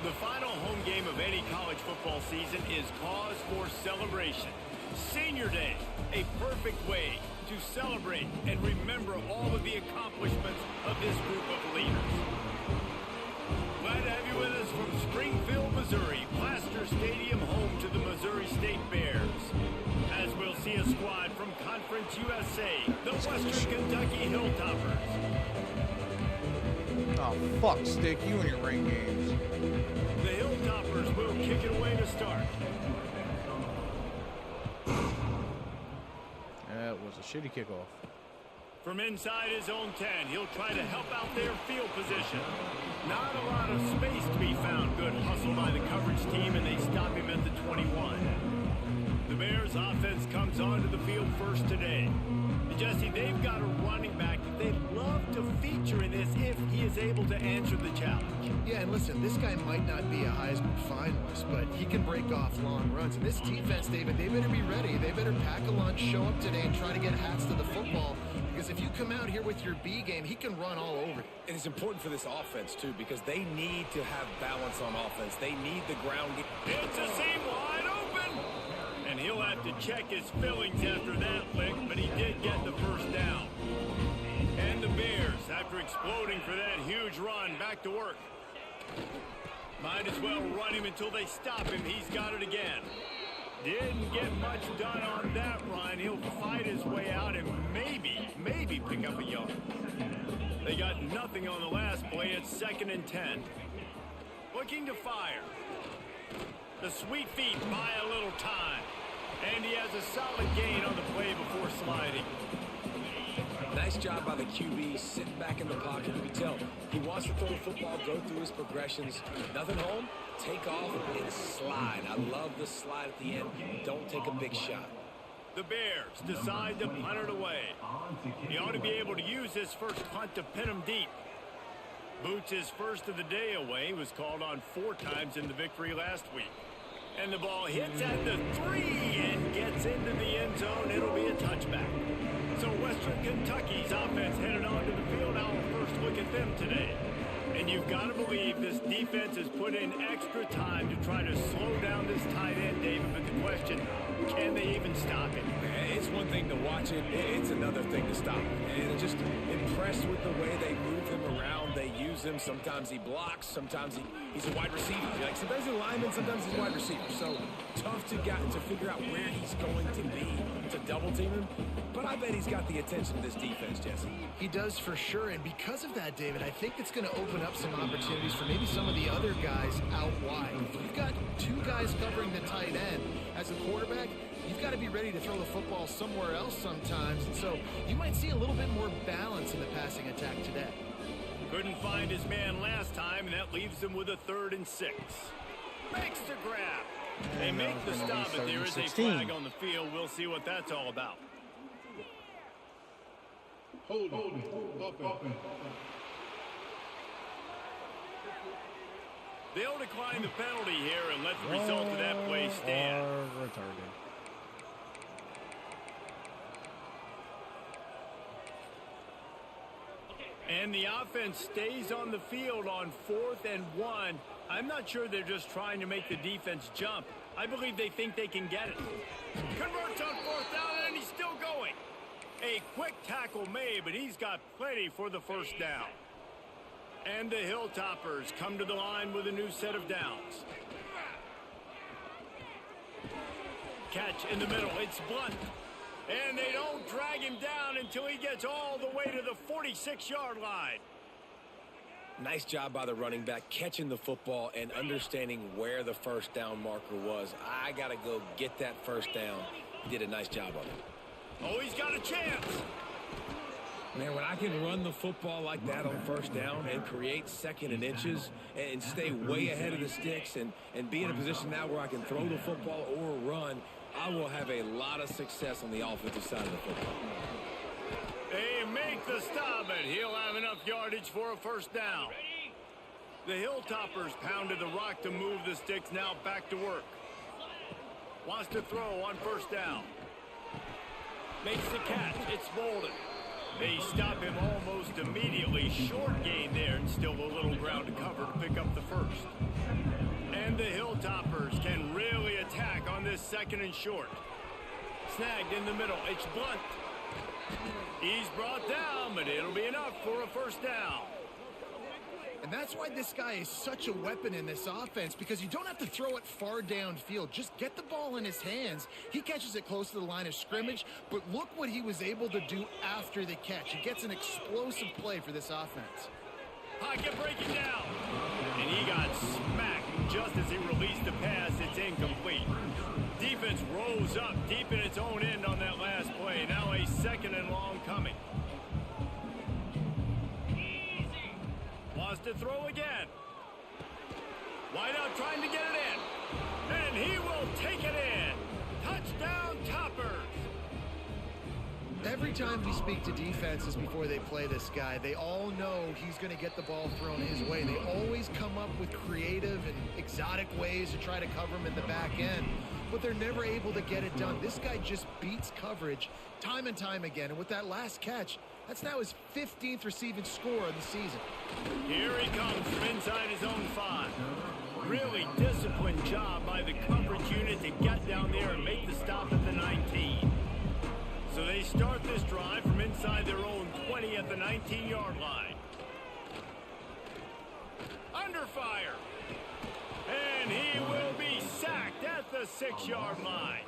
The final home game of any college football season is cause for celebration. Senior Day, a perfect way to celebrate and remember all of the accomplishments of this group of leaders. Glad to have you with us from Springfield, Missouri, Plaster Stadium, home to the Missouri State Bears. As we'll see a squad from Conference USA, the Western Kentucky Hilltoppers. Oh, fuck, Stick, you and your ring games. The Hilltoppers will kick it away to start. That was a shitty kickoff. From inside his own 10, he'll try to help out their field position. Not a lot of space to be found. Good hustle by the coverage team, and they stop him at the 21. The Bears offense comes onto the field first today. And Jesse, they've got a running back that they'd love to feature in this if he is able to answer the challenge. Yeah, and listen, this guy might not be a Heisman finalist, but he can break off long runs. And this defense, David, they better be ready. They better pack a lunch, show up today, and try to get hats to the football. Because if you come out here with your B game, he can run all over you. And it's important for this offense, too, because they need to have balance on offense. They need the ground game. It's a seam wide open. And he'll have to check his fillings after that lick, but he did get the first down. And the Bears, after exploding for that huge run, back to work. Might as well run him until they stop him. He's got it again. Didn't get much done on that run. He'll fight his way out and maybe pick up a yard. They got nothing on the last play. It's 2nd and 10. Looking to fire. The sweet feet buy a little time. And he has a solid gain on the play before sliding. Nice job by the QB, sitting back in the pocket. You can tell he wants to throw the football, go through his progressions. Nothing home, take off and slide. I love the slide at the end. Don't take a big shot. The Bears decide to punt it away. He ought to be able to use his first punt to pin him deep. Boots his first of the day away. Was called on 4 times in the victory last week. And the ball hits at the 3 and gets into the end zone. It'll be a touchback. So Western Kentucky's offense headed onto the field. Our first look at them today. And you've got to believe this defense has put in extra time to try to slow down this tight end, David. But the question, can they even stop him? It's one thing to watch it. It's another thing to stop him. And just impressed with the way they move him around. They use him. Sometimes he blocks. Sometimes he's a wide receiver. Like sometimes he's a lineman. Sometimes he's a wide receiver. So tough to figure out where he's going to be to double team him. But I bet he's got the attention of this defense, Jesse. He does for sure, and because of that, David, I think it's going to open up some opportunities for maybe some of the other guys out wide. If you've got 2 guys covering the tight end as a quarterback, you've got to be ready to throw the football somewhere else sometimes, and so you might see a little bit more balance in the passing attack today. Couldn't find his man last time, and that leaves him with a 3rd and 6. Makes the grab. They make the stop, but there is a flag on the field. We'll see what that's all about. Hold it. They'll decline the penalty here and let the result of that play stand. Retarded. And the offense stays on the field on 4th and 1. I'm not sure they're just trying to make the defense jump. I believe they think they can get it. Converts on 4th down, and he's still going. A quick tackle made, but he's got plenty for the first down. And the Hilltoppers come to the line with a new set of downs. Catch in the middle. It's Blunt. And they don't drag him down until he gets all the way to the 46-yard line. Nice job by the running back, catching the football and understanding where the first down marker was. I got to go get that first down. He did a nice job on it. Oh, he's got a chance. Man, when I can run the football like that on first down and create 2nd and inches and stay way ahead of the sticks and be in a position now where I can throw the football or run, I will have a lot of success on the offensive side of the football. They make the stop, and he'll have enough yardage for a first down. The Hilltoppers pounded the rock to move the sticks. Now back to work. Wants to throw on first down. Makes the catch. It's Bolden. They stop him almost immediately. Short gain there, and still a little ground to cover to pick up the first. a 2nd and short. Snagged in the middle. It's Blunt. He's brought down, but it'll be enough for a 1st down. And that's why this guy is such a weapon in this offense, because you don't have to throw it far downfield. Just get the ball in his hands. He catches it close to the line of scrimmage, but look what he was able to do after the catch. He gets an explosive play for this offense. Pocket breaking down. And he got smacked just as he released the pass. It's incomplete. Defense rolls up deep in its own end on that last play. Now a 2nd and long coming. Wants to throw again. Wideout trying to get it in. And he will take it in. Touchdown, Toppers. Every time we speak to defenses before they play this guy, they all know he's going to get the ball thrown his way. They always come up with creative and exotic ways to try to cover him at the back end, but they're never able to get it done. This guy just beats coverage time and time again, and with that last catch, that's now his 15th receiving score of the season. Here he comes from inside his own 5. Really disciplined job by the coverage unit to get down there and make the stop at the 19. So they start this drive from inside their own 20 at the 19-yard line. Under fire. And he will be sacked at the 6-yard line.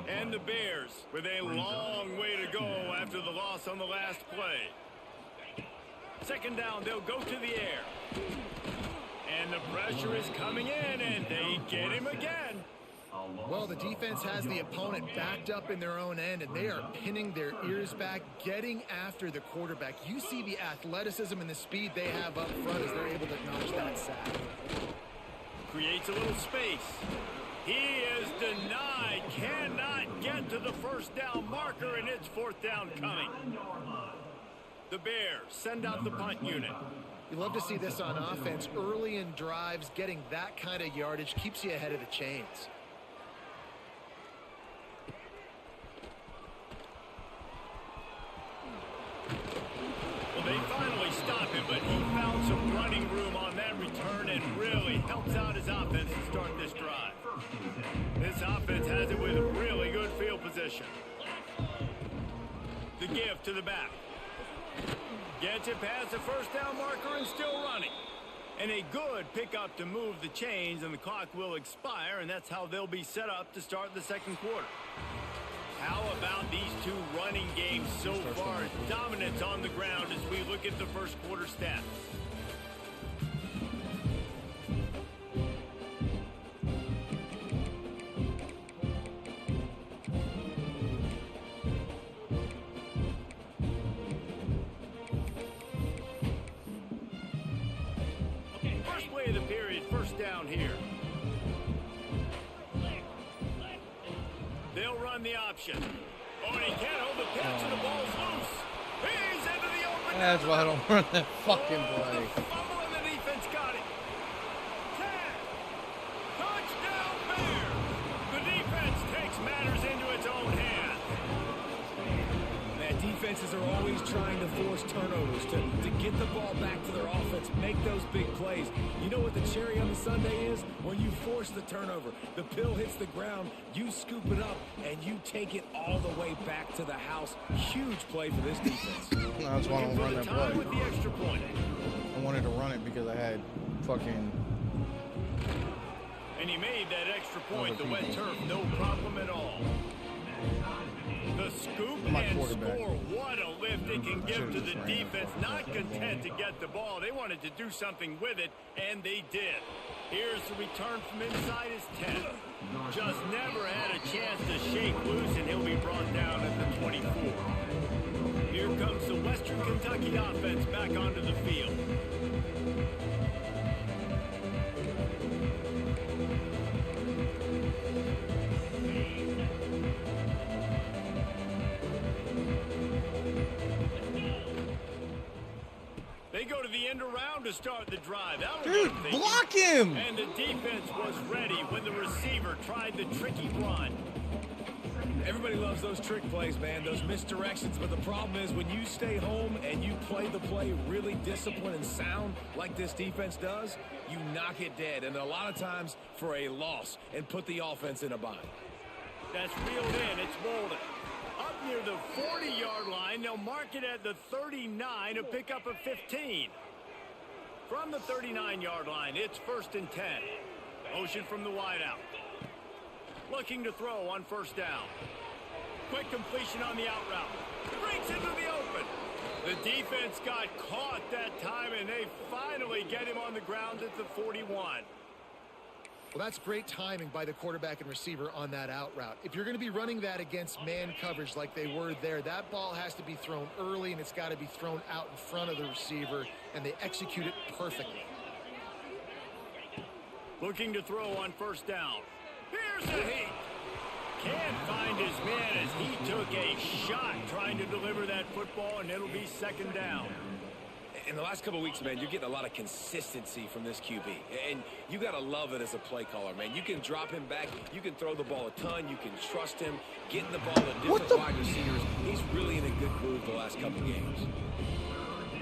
And the Bears with a long way to go after the loss on the last play. 2nd down, they'll go to the air. And the pressure is coming in, and they get him again. Well, the defense has the opponent backed up in their own end, and they are pinning their ears back, getting after the quarterback. You see the athleticism and the speed they have up front as they're able to notch that sack. Creates a little space. He is denied. Cannot get to the 1st down marker, and it's 4th down coming. The Bears send out the punt unit. You love to see this on offense. Early in drives, getting that kind of yardage keeps you ahead of the chains. Well, they finally stop him, but he found some running room on that return and really helps out his offense to start this drive. This offense has it with really good field position. The give to the back. Gets it past the 1st down marker and still running. And a good pickup to move the chains, and the clock will expire, and that's how they'll be set up to start the 2nd quarter. How about these two running games so far? Dominance on the ground as we look at the 1st quarter stats. First play of the period, 1st down here. They'll run the option. Oh, and he can't hold the pitch, and the ball's loose. He's into the open. That's why I don't run that fucking play. The fumble, and the defense got it. 10. Touchdown Bears. The defense takes matters into its own hands. Man, defenses are always trying to force turnovers to get the ball back to their offense, make those big plays. You know what the cherry on the sundae is? When you force the turnover, the pill hits the ground, you scoop it up, and you take it all the way back to the house. Huge play for this defense. That's why I don't run that play. With the extra point. I wanted to run it because I had fucking... And he made that extra point, the wet turf, no problem at all. The scoop and score, what a lift it can give to the defense. Not content to get the ball. They wanted to do something with it, and they did. Here's the return from inside his 10. Just never had a chance to shake loose, and he'll be brought down at the 24. Here comes the Western Kentucky offense back onto the field. They go to the end around to start the drive. Dude, block him! And the defense was ready when the receiver tried the tricky run. Everybody loves those trick plays, man, those misdirections, but the problem is when you stay home and you play the play really disciplined and sound like this defense does, you knock it dead, and a lot of times for a loss, and put the offense in a bind. That's reeled in. It's Bolden. Up near the 40-yard line, they'll mark it at the 39 to pick up a 15. From the 39-yard line, it's 1st and 10. Motion from the wideout. Looking to throw on 1st down. Quick completion on the out route. Breaks into the open. The defense got caught that time, and they finally get him on the ground at the 41. Well, that's great timing by the quarterback and receiver on that out route. If you're going to be running that against man coverage like they were there, that ball has to be thrown early, and it's got to be thrown out in front of the receiver, and they execute it perfectly. Looking to throw on 1st down. Here's the heat. Can't find his man as he took a shot trying to deliver that football, and it'll be 2nd down. In the last couple of weeks, man, you're getting a lot of consistency from this QB. And you got to love it as a play caller, man. You can drop him back. You can throw the ball a ton. You can trust him. Getting the ball to different wide receivers. He's really in a good groove the last couple games.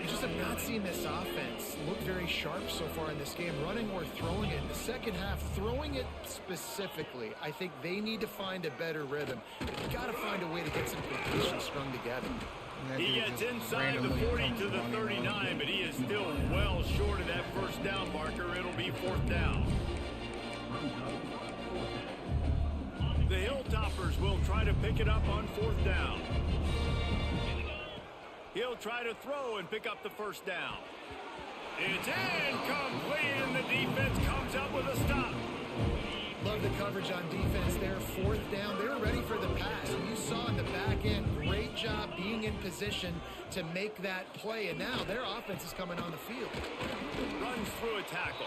You just have not seen this offense look very sharp so far in this game, running or throwing it. In the second half, throwing it specifically, I think they need to find a better rhythm. You've got to find a way to get some completion strung together. He gets inside the 40 to the 39, but he is still well short of that 1st down marker. It'll be 4th down. The Hilltoppers will try to pick it up on 4th down. He'll try to throw and pick up the 1st down. It's incomplete, and the defense comes up with a stop. Love the coverage on defense there. 4th down. They're ready for the pass. You saw in the back end, great job being in position to make that play. And now their offense is coming on the field. Runs through a tackle.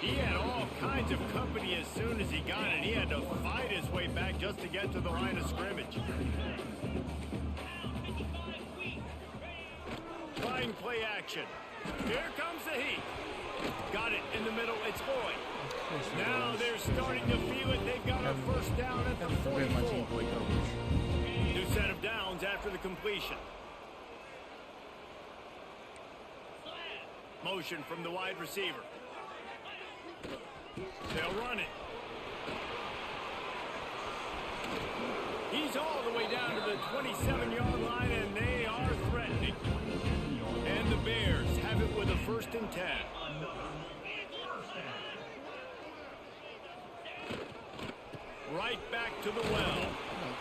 He had all kinds of company as soon as he got it. He had to fight his way back just to get to the line of scrimmage. Trying play action. Here comes the heat. Got it in the middle. It's Boyd. Now they're starting to feel it. They've got a 1st down at the 44. New set of downs after the completion. Motion from the wide receiver. They'll run it. He's all the way down to the 27-yard line, and they are threatening. And the Bears have it with a 1st and 10. Right back to the well.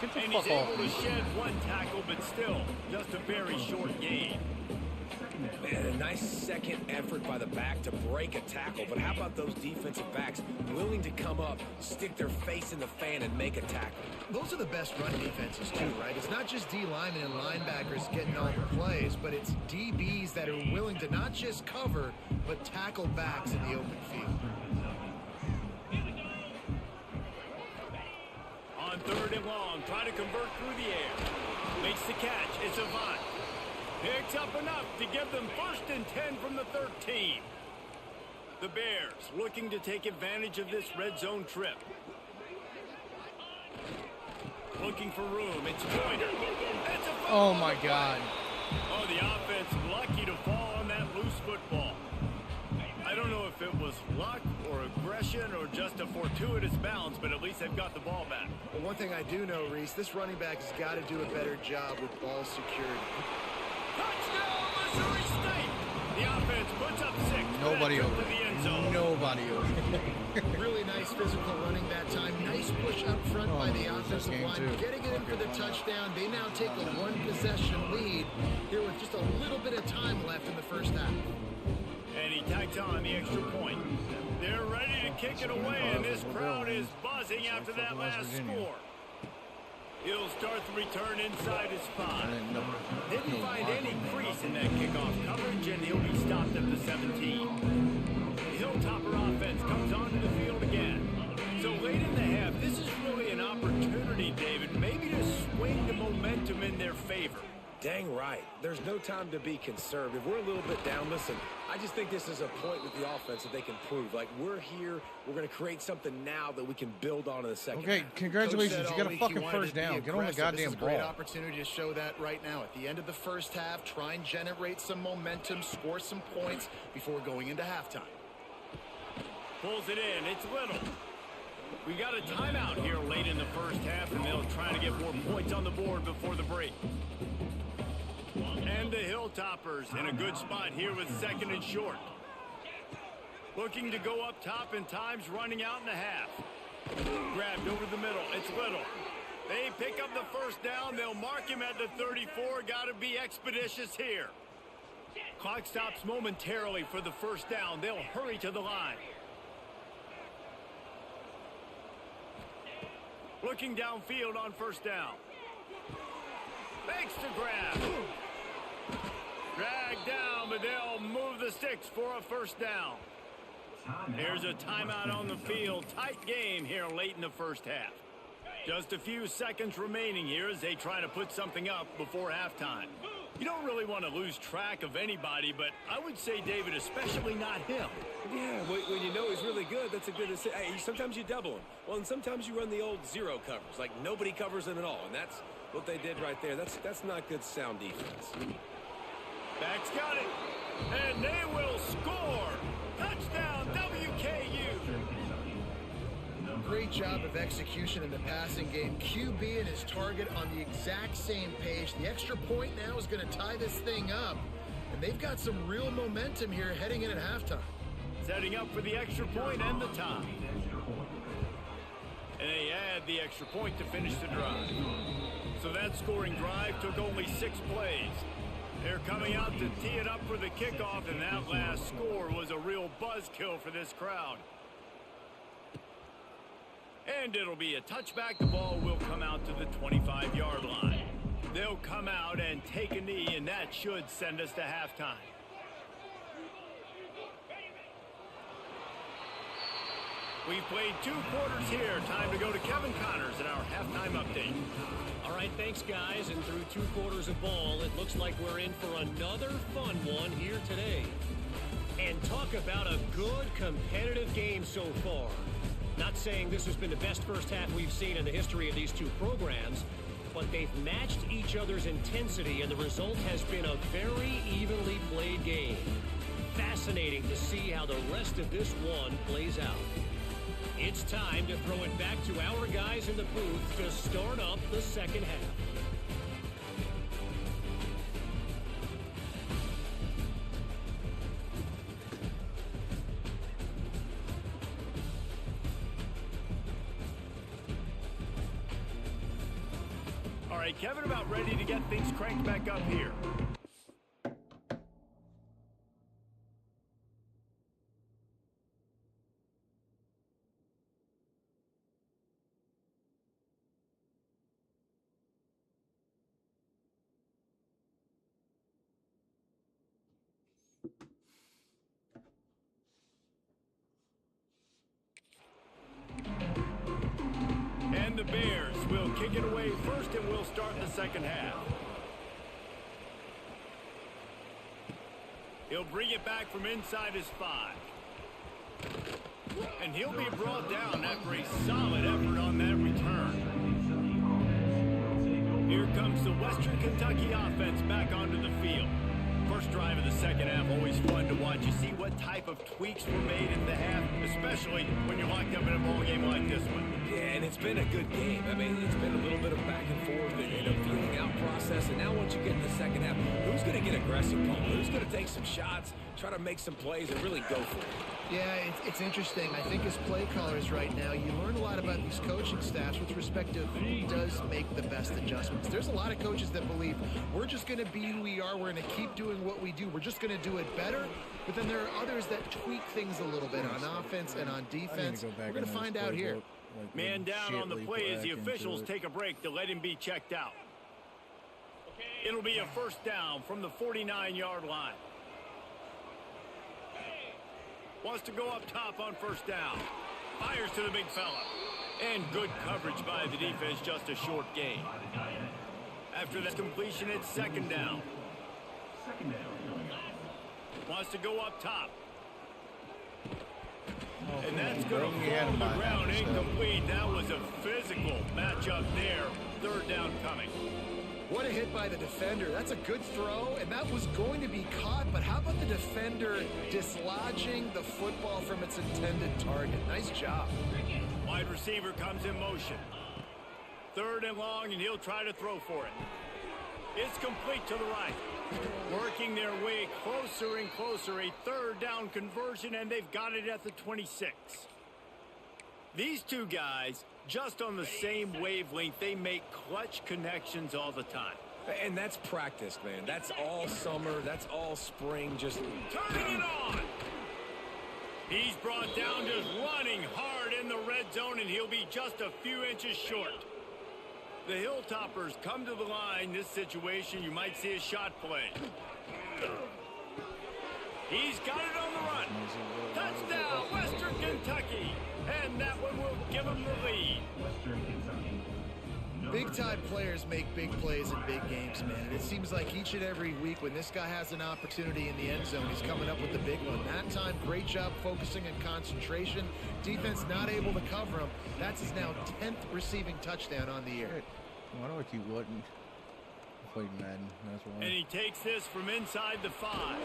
And he's able to shed 1 tackle, but still just a very short gain. Man, a nice second effort by the back to break a tackle. But how about those defensive backs willing to come up, stick their face in the fan, and make a tackle? Those are the best run defenses too, right? It's not just D-linemen and linebackers getting all the plays, but it's DBs that are willing to not just cover, but tackle backs in the open field. On 3rd and long, try to convert through the air. Makes the catch. It's Avant. Picks up enough to give them 1st and 10 from the 13. The Bears looking to take advantage of this red zone trip. Looking for room. It's Joyner. It's a Oh my God. Oh, the offense lucky to fall on that loose football. I don't know if it was luck or aggression or just a fortuitous bounce, but at least they've got the ball back. Well, one thing I do know, Reese, this running back has got to do a better job with ball security. Touchdown, Missouri State! The offense puts up 6. Nobody to over. the end zone. Nobody over. Really nice physical running that time. Nice push up front by the offensive line. Getting it in for the touchdown. They now take a 1-possession lead here with just a little bit of time left in the 1st half. And he tacks on the extra point. They're ready to kick it away, and this crowd is buzzing after that last score. He'll start the return inside his spot. Didn't find any crease in that kickoff coverage, and he'll be stopped at the 17. The Hilltopper offense comes onto the field again. So late in the half, this is really an opportunity, David, maybe to swing the momentum in their favor. Dang right. There's no time to be conservative. We're a little bit down. Listen, I just think this is a point with the offense that they can prove. Like, we're here. We're going to create something now that we can build on in the second Okay, half. congratulations. You got a fucking first down. Get on the goddamn This is a great ball. opportunity to show that right now. At the end of the first half, try and generate some momentum, score some points before going into halftime. Pulls it in. It's Little. We got a timeout here late in the first half, and they'll try to get more points on the board before the break. And the Hilltoppers in a good spot here with 2nd and short. Looking to go up top, and time's running out in the half. Grabbed over the middle. It's Little. They pick up the first down. They'll mark him at the 34. Got to be expeditious here. Clock stops momentarily for the first down. They'll hurry to the line. Looking downfield on first down. Makes the grab. Dragged down, but they'll move the sticks for a first down. Here's a timeout on the field. Tight game here late in the first half. Just a few seconds remaining here as they try to put something up before halftime. You don't really want to lose track of anybody, but I would say, David, especially not him. Yeah, when you know he's really good, that's a good decision. Hey, sometimes you double him. Well, and sometimes you run the old zero covers, like nobody covers him at all, and that's what they did right there. That's not good sound defense. Back's got it, and they will score. Touchdown, WKU. Great job of execution in the passing game. QB and his target on the exact same page. The extra point now is going to tie this thing up, and they've got some real momentum here heading in at halftime. Setting up for the extra point and the tie. And they add the extra point to finish the drive. So that scoring drive took only 6 plays. They're coming out to tee it up for the kickoff, and that last score was a real buzzkill for this crowd. And it'll be a touchback. The ball will come out to the 25-yard line. They'll come out and take a knee, and that should send us to halftime. We've played 2 quarters here. Time to go to Kevin Connors in our halftime update. All right, thanks, guys. And through 2 quarters of ball, it looks like we're in for another fun one here today. And talk about a good competitive game so far. Not saying this has been the best first half we've seen in the history of these 2 programs, but they've matched each other's intensity, and the result has been a very evenly played game. Fascinating to see how the rest of this one plays out. It's time to throw it back to our guys in the booth to start up the second half. All right, Kevin, about ready to get things cranked back up here. And the Bears will kick it away first, and we'll start the second half. He'll bring it back from inside his 5. And he'll be brought down after a solid effort on that return. Here comes the Western Kentucky offense back onto the field. First drive of the second half, always fun to watch. You see what type of tweaks were made in the half, especially when you're locked up in a ball game like this one. Yeah, and it's been a good game. I mean, it's been a little bit of back and forth and a feeling out process. And now once you get in the second half, who's going to get aggressive, Paul? Who's going to take some shots, try to make some plays, and really go for it? Yeah, it's interesting. I think as play callers right now, you learn a lot about these coaching staffs with respect to who does make the best adjustments. There's a lot of coaches that believe we're just going to be who we are. We're going to keep doing what we do. We're just going to do it better. But then there are others that tweak things a little bit on offense and on defense. We're going to find out here. Man down on the play as the officials take a break to let him be checked out. It'll be a first down from the 49-yard line. Wants to go up top on first down. Fires to the big fella. And good coverage by the defense, just a short gain. After that completion, it's second down. Wants to go up top. And that's going to fall to the ground, incomplete. That was a physical matchup there. Third down coming. What a hit by the defender. That's a good throw, and that was going to be caught, but how about the defender dislodging the football from its intended target? Nice job. Wide receiver comes in motion. Third and long, and he'll try to throw for it. It's complete to the right. Working their way closer and closer. A third down conversion, and they've got it at the 26. These two guys, just on the same wavelength, they make clutch connections all the time. And that's practice, man. That's all summer. That's all spring. Just turning it on. He's brought down just running hard in the red zone, and he'll be just a few inches short. The Hilltoppers come to the line. This situation, you might see a shot play. He's got it on the run. Touchdown, Western Kentucky. And that one will give him the lead. Big-time players make big plays in big games, man. And it seems like each and every week when this guy has an opportunity in the end zone, he's coming up with the big one. That time, great job focusing and concentration. Defense not able to cover him. That's his now 10th receiving touchdown on the year. Why do I keep wouldn't? Played Madden, that's why. And he takes this from inside the 5.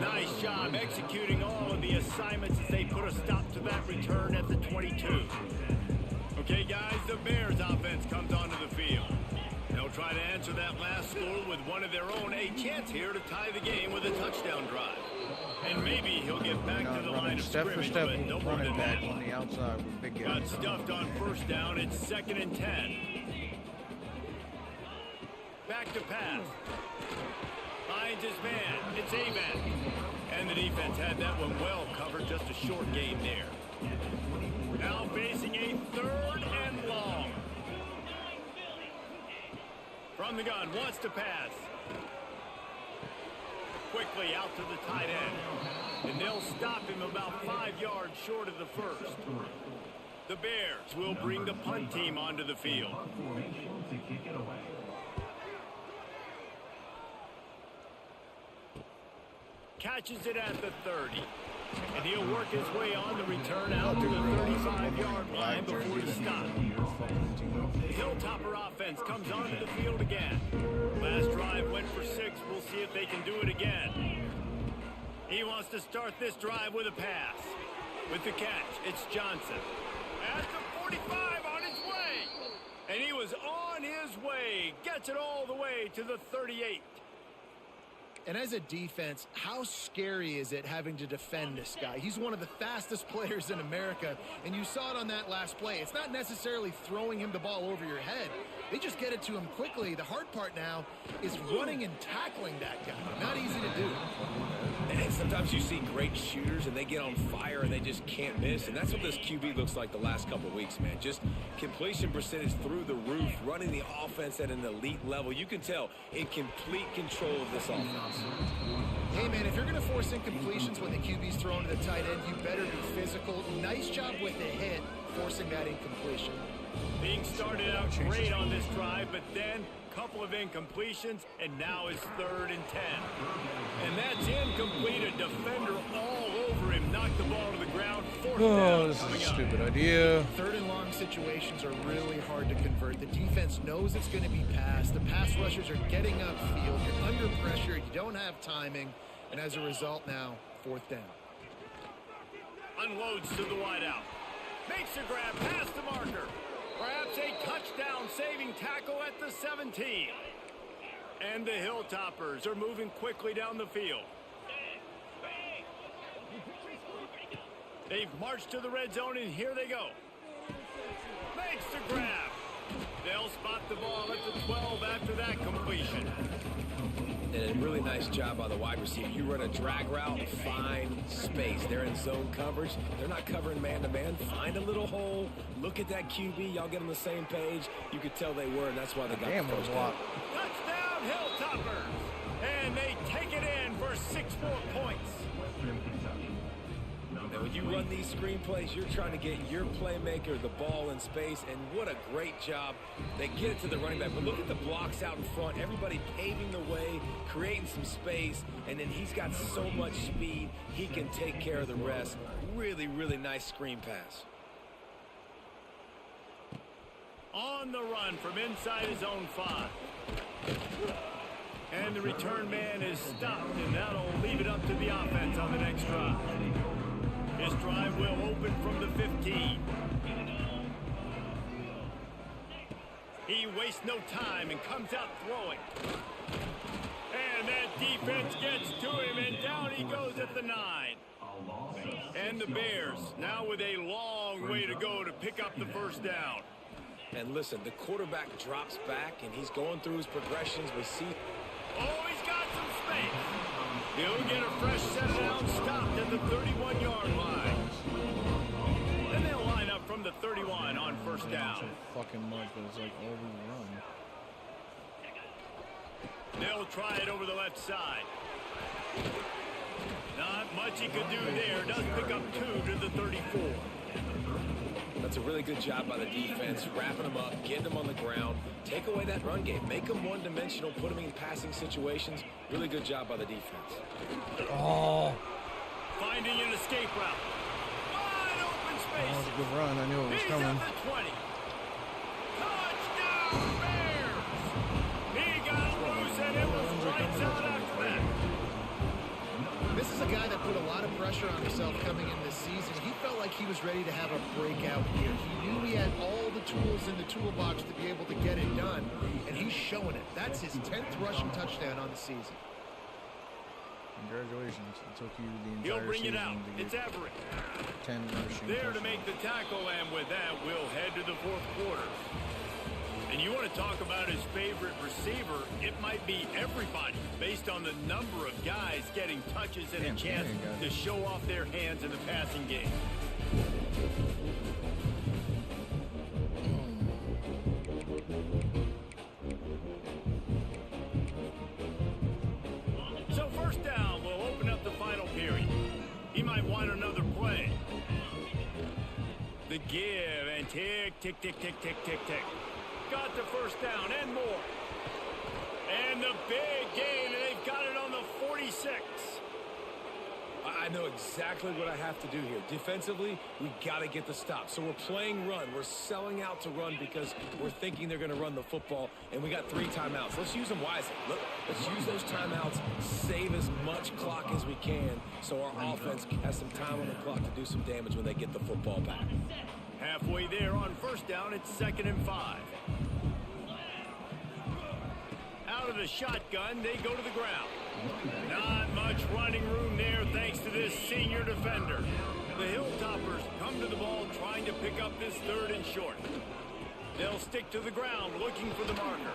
Nice job executing all of the assignments as they put a stop to that return at the 22. Okay, guys, the Bears offense comes onto the field. They'll try to answer that last score with one of their own. A chance here to tie the game with a touchdown drive. And maybe he'll get back to the line of scrimmage, but no more than that. On the outside with big guys. Got stuffed on first down. It's 2nd and 10. Back to pass. Finds his man. It's Amen. And the defense had that one well covered. Just a short game there. Now facing a 3rd and long. From the gun, wants to pass. Quickly out to the tight end. And they'll stop him about 5 yards short of the first. The Bears will bring the punt team onto the field. Catches it at the 30. And he'll work his way on the return out to the 35-yard line before the stop. The Hilltopper offense comes onto the field again. Last drive went for 6. We'll see if they can do it again. He wants to start this drive with a pass. With the catch, it's Johnson. At the 45 on his way. And he was on his way. Gets it all the way to the 38. And as a defense, how scary is it having to defend this guy? He's one of the fastest players in America, and you saw it on that last play. It's not necessarily throwing him the ball over your head. They just get it to him quickly. The hard part now is running and tackling that guy. Not easy to do. And sometimes you see great shooters, and they get on fire, and they just can't miss. And that's what this QB looks like the last couple of weeks, man. Just completion percentage through the roof, running the offense at an elite level. You can tell in complete control of this offense. Hey, man, if you're going to force incompletions when the QB's thrown to the tight end, you better be physical. Nice job with the hit, forcing that incompletion. Being started out great on this drive, but then a couple of incompletions, and now it's 3rd and 10. And that's incomplete. A defender all over him. Knocked the ball to the ground. 4th down. This is a stupid idea. 3rd and long situations are really hard to convert. The defense knows it's going to be passed. The pass rushers are getting upfield. You're under pressure. You don't have timing. And as a result now, 4th down. Unloads to the wideout. Makes a grab past the marker. Perhaps a touchdown-saving tackle at the 17. And the Hilltoppers are moving quickly down the field. They've marched to the red zone, and here they go. Makes the grab. They'll spot the ball at the 12 after that completion. And a really nice job by the wide receiver. You run a drag route, find space. They're in zone coverage. They're not covering man-to-man. Find a little hole. Look at that QB. Y'all get on the same page. You could tell they were, and that's why they got the first down. Touchdown, Hilltoppers. And they take it in for 6 more points. And when you run these screenplays, you're trying to get your playmaker the ball in space, and what a great job. They get it to the running back, but look at the blocks out in front. Everybody paving the way, creating some space, and then he's got so much speed, he can take care of the rest. Really, really nice screen pass. On the run from inside his own 5. And the return man is stopped, and that'll leave it up to the offense on the next drive. This drive will open from the 15. He wastes no time and comes out throwing. And that defense gets to him, and down he goes at the 9. And the Bears now with a long way to go to pick up the first down. And listen, the quarterback drops back, and he's going through his progressions. We see. Oh, he's got some space. He'll get a fresh set down, stopped at the 31-yard line. Then they'll line up from the 31 on first down. So fucking much, but it's like all we run. They'll try it over the left side. Not much he could do there. Does pick up 2 to the 34. That's a really good job by the defense, wrapping them up, getting them on the ground, take away that run game, make them one-dimensional, put them in passing situations. Really good job by the defense. Oh. Finding an escape route. Wide open space. That was a good run. I knew it was He's coming. at the 20. Touchdown, Bears! He got loose, and it was lights out after that. This is a guy that put a lot of pressure on himself coming in this season. He felt like he was ready to have a breakout year. He knew he had all the tools in the toolbox to be able to get it done, and he's showing it. That's his 10th rushing touchdown on the season. Congratulations. It took you the entire He'll bring it season out. to It's get Everett. 10 rushing There to touchdowns. make the tackle, and with that, we'll head to the fourth quarter. And you want to talk about his favorite receiver, it might be everybody based on the number of guys getting touches and a chance to show off their hands in the passing game. So first down will open up the final period. He might want another play. The give and tick, tick, tick, tick, tick, tick, tick. Got the first down and more. And the big gain, and they've got it on the 46. I know exactly what I have to do here. Defensively, we got to get the stop. So we're playing run. We're selling out to run because we're thinking they're going to run the football, and we got 3 timeouts. Let's use them wisely. Look, let's use those timeouts, save as much clock as we can so our offense has some time on the clock to do some damage when they get the football back. Halfway there on first down, it's 2nd and 5. Out of the shotgun, they go to the ground. Not much running room there thanks to this senior defender. The Hilltoppers come to the ball trying to pick up this 3rd and short. They'll stick to the ground looking for the marker.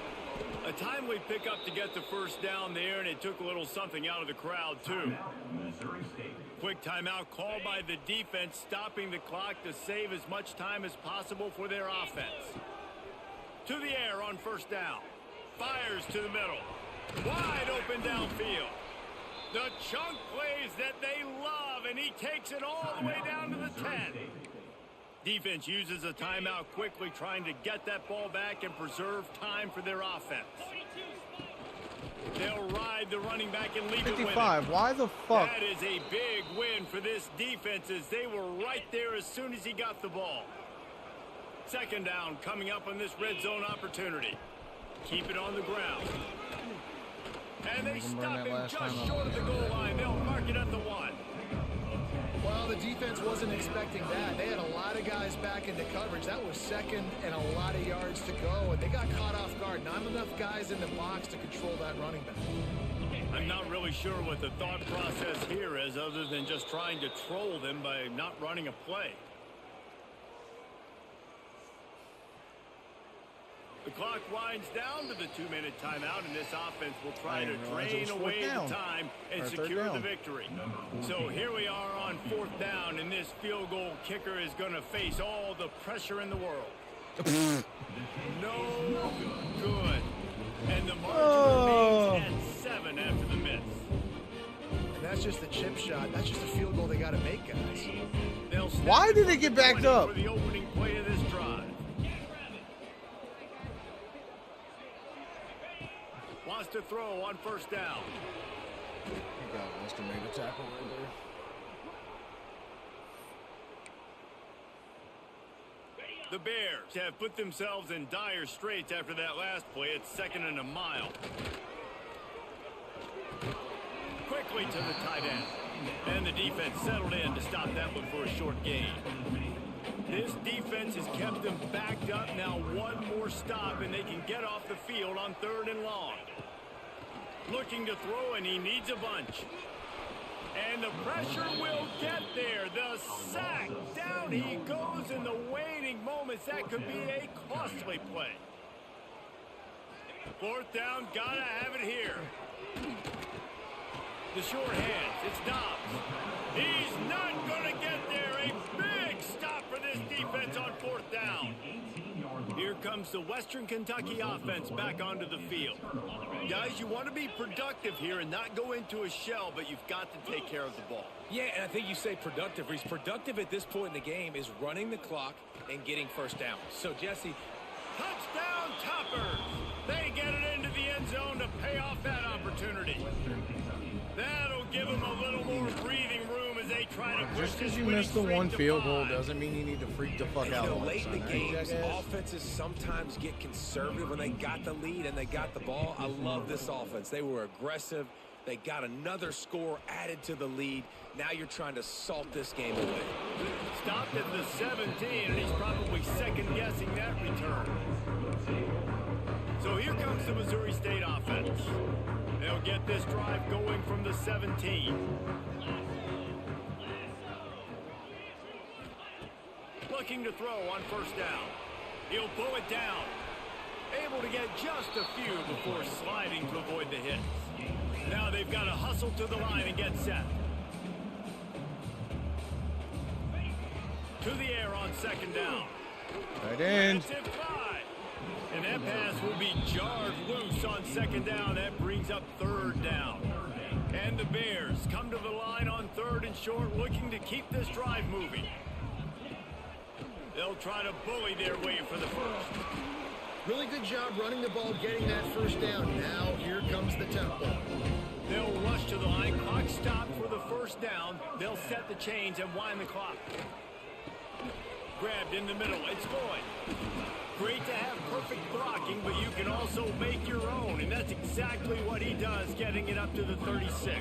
A timely pickup to get the first down there, and it took a little something out of the crowd too. Quick timeout called by the defense, stopping the clock to save as much time as possible for their offense. To the air on first down. Fires to the middle. Wide open downfield. The chunk plays that they love, and he takes it all the way down to the 10. Defense uses a timeout quickly, trying to get that ball back and preserve time for their offense. They'll ride the running back and leave it with it. 55. Why the fuck? That is a big win for this defense, as they were right there as soon as he got the ball. 2nd down coming up on this red zone opportunity. Keep it on the ground. And they stop him just short of the goal line. They'll mark it at the 1. Well, the defense wasn't expecting that. They had a lot of guys back into coverage. That was 2nd and a lot of yards to go, and they got caught off guard. Not enough guys in the box to control that running back. I'm not really sure what the thought process here is, other than just trying to troll them by not running a play. The clock winds down to the 2-minute timeout, and this offense will try to drain away the time and secure the victory. So here we are on 4th down, and this field goal kicker is going to face all the pressure in the world. No good. And the margin remains at 7 after the miss. And that's just the chip shot. That's just a field goal they got to make, guys. Why did they get backed up? For the opening play of this drive. Wants to throw on first down. Must have made a tackle right there. The Bears have put themselves in dire straits after that last play. It's 2nd and a mile. Quickly to the tight end. And the defense settled in to stop that one for a short gain. This defense has kept them backed up. Now one more stop and they can get off the field on 3rd and long. Looking to throw, and he needs a bunch. And the pressure will get there. The sack. Down he goes in the waning moments. That could be a costly play. 4th down. Gotta have it here. The short hands. It's Dobbs. He's not going to get there. A big stop for this defense on 4th down. Here comes the Western Kentucky offense back onto the field. Guys, you want to be productive here and not go into a shell, but you've got to take care of the ball. Yeah, and I think you say productive. He's productive at this point in the game is running the clock and getting first down. So, Jesse. Touchdown Toppers. They get it into the end zone to pay off that opportunity. That'll give them a little more breathing room as they try to push Just because this you winning missed the streak one to field goal 5. doesn't mean you need to freak the fuck And, out. you know, on late in the it, son, games, right, offenses sometimes get conservative when they got the lead and they got the ball. I love this offense. They were aggressive. They got another score added to the lead. Now you're trying to salt this game away. Stopped at the 17, and he's probably second-guessing that return. So here comes the Missouri State offense. They'll get this drive going from the 17. Looking to throw on first down. He'll pull it down. Able to get just a few before sliding to avoid the hits. Now they've got to hustle to the line and get set. To the air on 2nd down. Tight end. That's it, 5. And that pass will be jarred loose on 2nd down. That brings up 3rd down. And the Bears come to the line on 3rd and short, looking to keep this drive moving. They'll try to bully their way for the first. Really good job running the ball, getting that first down. Now here comes the tempo. They'll rush to the line. Clock stopped for the first down. They'll set the chains and wind the clock. Grabbed in the middle. It's Floyd. Great to have perfect blocking, but you can also make your own, and that's exactly what he does, getting it up to the 36.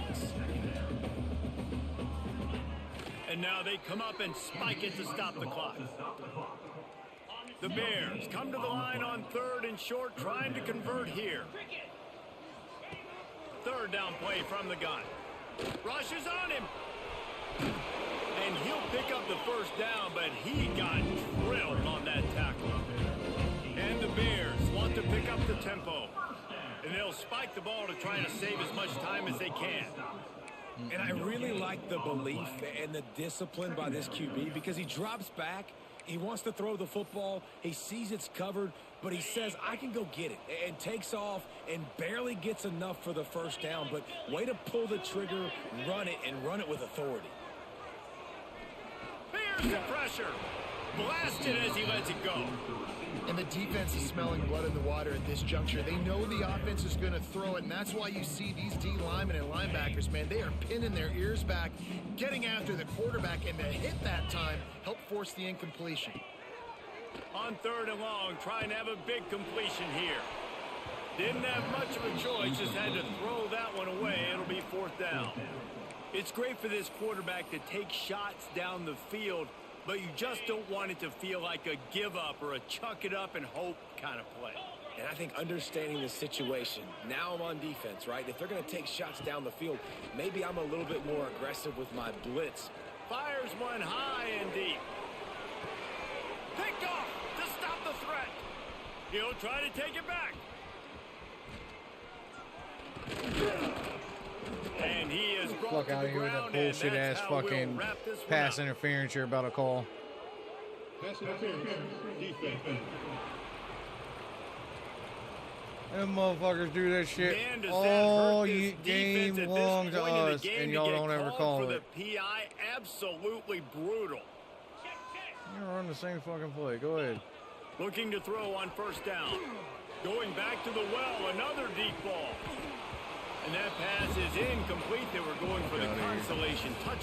And now they come up and spike it to stop the clock. The Bears come to the line on 3rd and short, trying to convert here. 3rd down play from the gun. Rushes on him. And he'll pick up the first down, but he got drilled on that tackle. And the Bears want to pick up the tempo. And they'll spike the ball to try to save as much time as they can. And I really like the belief and the discipline by this QB because he drops back. He wants to throw the football. He sees it's covered, but he says, I can go get it, and takes off and barely gets enough for the first down. But way to pull the trigger, run it with authority. Here's the pressure. Blasted as he lets it go. And the defense is smelling blood in the water at this juncture. They know the offense is going to throw it, and that's why you see these D linemen and linebackers, man, they are pinning their ears back, getting after the quarterback, and the hit that time helped force the incompletion. On 3rd and long, trying to have a big completion here. Didn't have much of a choice, just had to throw that one away. It'll be 4th down. It's great for this quarterback to take shots down the field, but you just don't want it to feel like a give up or a chuck it up and hope kind of play. And I think understanding the situation, now I'm on defense, right? If they're going to take shots down the field, maybe I'm a little bit more aggressive with my blitz. Fires one high and deep. Picked off to stop the threat. He'll try to take it back. And he is brought Fuck to out the of here with that ground, and bullshit that's ass how we'll fucking wrap this one pass up. interference you're about to call. Pass interference. Defense. Them motherfuckers do that shit Man, does that all hurt this game defense at this long to point in the us, game and to y'all get don't ever called call for it. the PI? Absolutely brutal. You run the same fucking play. Go ahead. Looking to throw on first down. Going back to the well, another deep ball. And that pass is incomplete. They were going for the Get outta here. consolation touchdown.